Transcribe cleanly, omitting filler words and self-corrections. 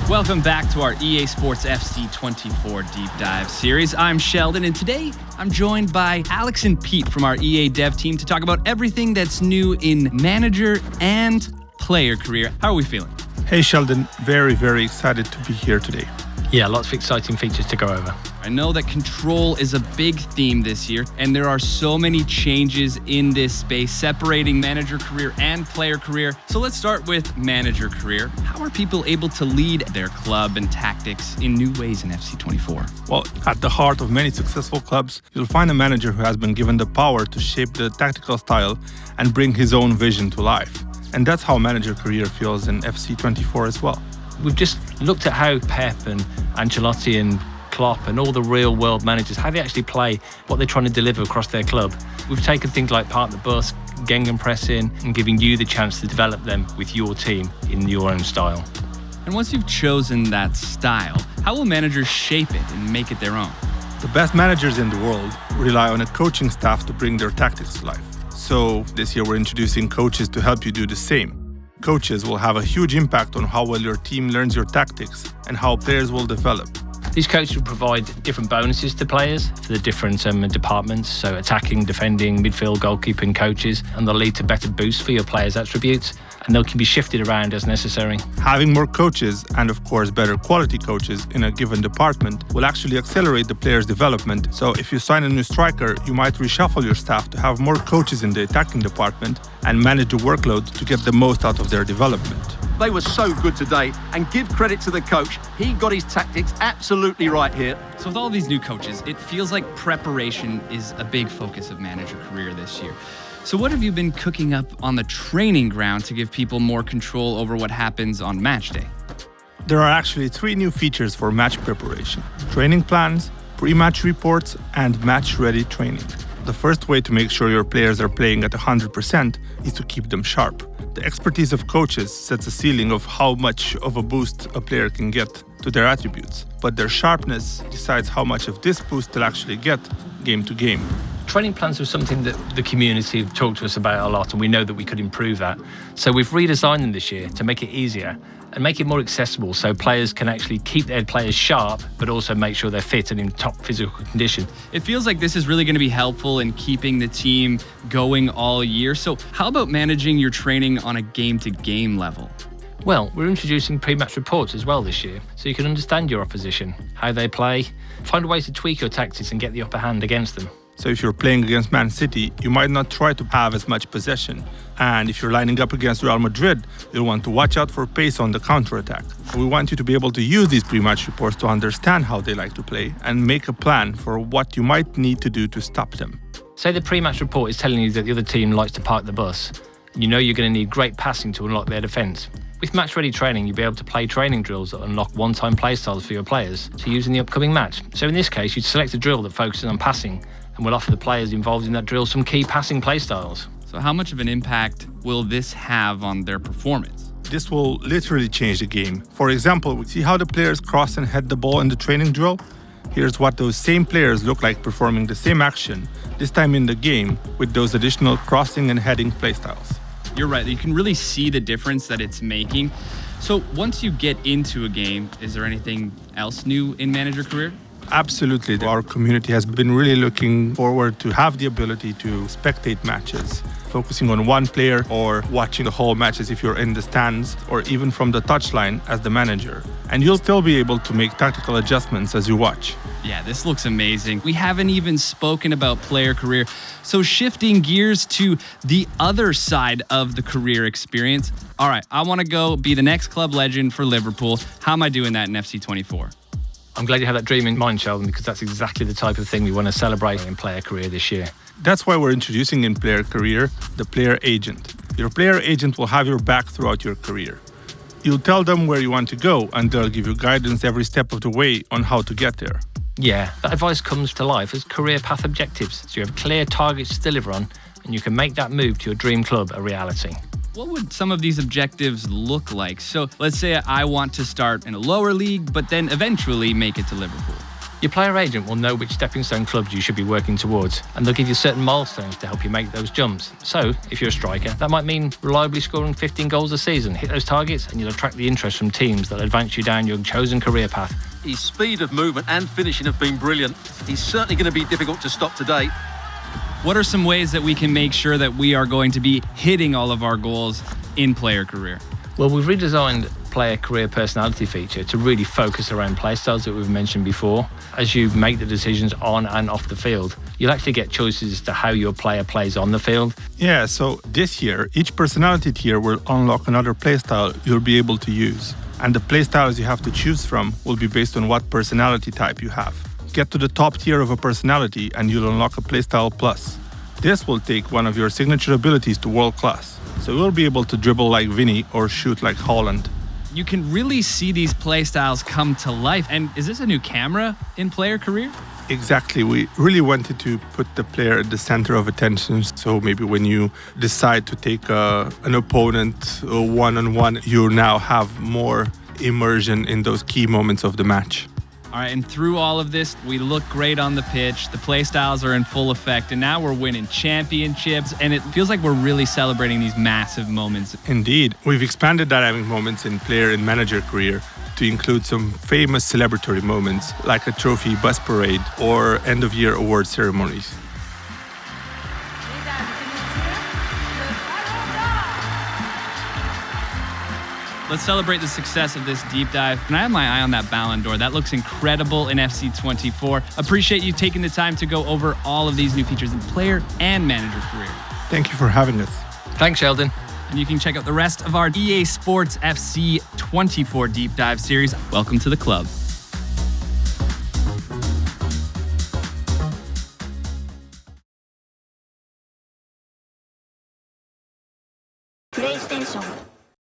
Welcome back to our EA Sports FC24 Deep Dive series. I'm Sheldon, and today I'm joined by Alex and Pete from our EA Dev team to talk about everything that's new in manager and player career. How are we feeling? Hey Sheldon, very excited to be here today. Yeah, lots of exciting features to go over. I know that control is a big theme this year, and there are so many changes in this space, separating manager career and player career. So let's start with manager career. How are people able to lead their club and tactics in new ways in FC24? Well, at the heart of many successful clubs, you'll find a manager who has been given the power to shape the tactical style and bring his own vision to life. And that's how manager career feels in FC24 as well. We've just looked at how Pep and Ancelotti and Klopp and all the real world managers, how they actually play, what they're trying to deliver across their club. We've taken things like park the bus, gegenpressing, and giving you the chance to develop them with your team in your own style. And once you've chosen that style, how will managers shape it and make it their own? The best managers in the world rely on a coaching staff to bring their tactics to life. So this year we're introducing coaches to help you do the same. Coaches will have a huge impact on how well your team learns your tactics and how players will develop. These coaches will provide different bonuses to players for the different departments, so attacking, defending, midfield, goalkeeping coaches, and they'll lead to better boosts for your players' attributes, and they can be shifted around as necessary. Having more coaches, and of course better quality coaches in a given department, will actually accelerate the player's development. So if you sign a new striker, you might reshuffle your staff to have more coaches in the attacking department and manage the workload to get the most out of their development. They were so good today, and give credit to the coach. He got his tactics absolutely right here. So with all these new coaches, it feels like preparation is a big focus of manager career this year. So what have you been cooking up on the training ground to give people more control over what happens on match day? There are actually 3 new features for match preparation: training plans, pre-match reports, and match-ready training. The first way to make sure your players are playing at 100% is to keep them sharp. The expertise of coaches sets a ceiling of how much of a boost a player can get to their attributes, but their sharpness decides how much of this boost they'll actually get game to game. Training plans are something that the community have talked to us about a lot, and we know that we could improve that. So we've redesigned them this year to make it easier and make it more accessible so players can actually keep their players sharp, but also make sure they're fit and in top physical condition. It feels like this is really going to be helpful in keeping the team going all year. So how about managing your training on a game-to-game level? Well, we're introducing pre-match reports as well this year, so you can understand your opposition, how they play, find ways to tweak your tactics and get the upper hand against them. So if you're playing against Man City, you might not try to have as much possession. And if you're lining up against Real Madrid, you'll want to watch out for pace on the counter-attack. So we want you to be able to use these pre-match reports to understand how they like to play and make a plan for what you might need to do to stop them. Say the pre-match report is telling you that the other team likes to park the bus. You know you're going to need great passing to unlock their defence. With match-ready training, you'll be able to play training drills that unlock one-time play styles for your players to use in the upcoming match. So in this case, you'd select a drill that focuses on passing and will offer the players involved in that drill some key passing play styles. So how much of an impact will this have on their performance? This will literally change the game. For example, we see how the players cross and head the ball in the training drill. Here's what those same players look like performing the same action, this time in the game, with those additional crossing and heading play styles. You're right, you can really see the difference that it's making. So once you get into a game, is there anything else new in manager career? Absolutely. Our community has been really looking forward to have the ability to spectate matches, focusing on one player or watching the whole matches if you're in the stands or even from the touchline as the manager. And you'll still be able to make tactical adjustments as you watch. Yeah, this looks amazing. We haven't even spoken about player career. So shifting gears to the other side of the career experience. All right, I want to go be the next club legend for Liverpool. How am I doing that in FC24? I'm glad you had that dream in mind, Sheldon, because that's exactly the type of thing we want to celebrate in player career this year. That's why we're introducing in player career the player agent. Your player agent will have your back throughout your career. You'll tell them where you want to go, and they'll give you guidance every step of the way on how to get there. Yeah, that advice comes to life as career path objectives, so you have clear targets to deliver on, and you can make that move to your dream club a reality. What would some of these objectives look like? So let's say I want to start in a lower league, but then eventually make it to Liverpool. Your player agent will know which stepping stone clubs you should be working towards, and they'll give you certain milestones to help you make those jumps. So, if you're a striker, that might mean reliably scoring 15 goals a season. Hit those targets and you'll attract the interest from teams that advance you down your chosen career path. His speed of movement and finishing have been brilliant. He's certainly going to be difficult to stop today. What are some ways that we can make sure that we are going to be hitting all of our goals in player career? Well, we've redesigned player career personality feature to really focus around play styles that we've mentioned before. As you make the decisions on and off the field, you'll actually get choices as to how your player plays on the field. Yeah, so this year, each personality tier will unlock another playstyle you'll be able to use. And the playstyles you have to choose from will be based on what personality type you have. Get to the top tier of a personality and you'll unlock a playstyle plus. This will take one of your signature abilities to world class. So you'll be able to dribble like Vinny or shoot like Haaland. You can really see these playstyles come to life. And is this a new camera in player career? Exactly. We really wanted to put the player at the center of attention. So maybe when you decide to take an opponent one-on-one, you now have more immersion in those key moments of the match. All right, and through all of this, we look great on the pitch. The play styles are in full effect, and now we're winning championships, and it feels like we're really celebrating these massive moments. Indeed. We've expanded dynamic moments in player and manager career to include some famous celebratory moments, like a trophy bus parade or end-of-year award ceremonies. Let's celebrate the success of this deep dive. And I have my eye on that Ballon d'Or. That looks incredible in FC24. Appreciate you taking the time to go over all of these new features in player and manager career. Thank you for having us. Thanks, Sheldon. And you can check out the rest of our EA Sports FC 24 deep dive series. Welcome to the club.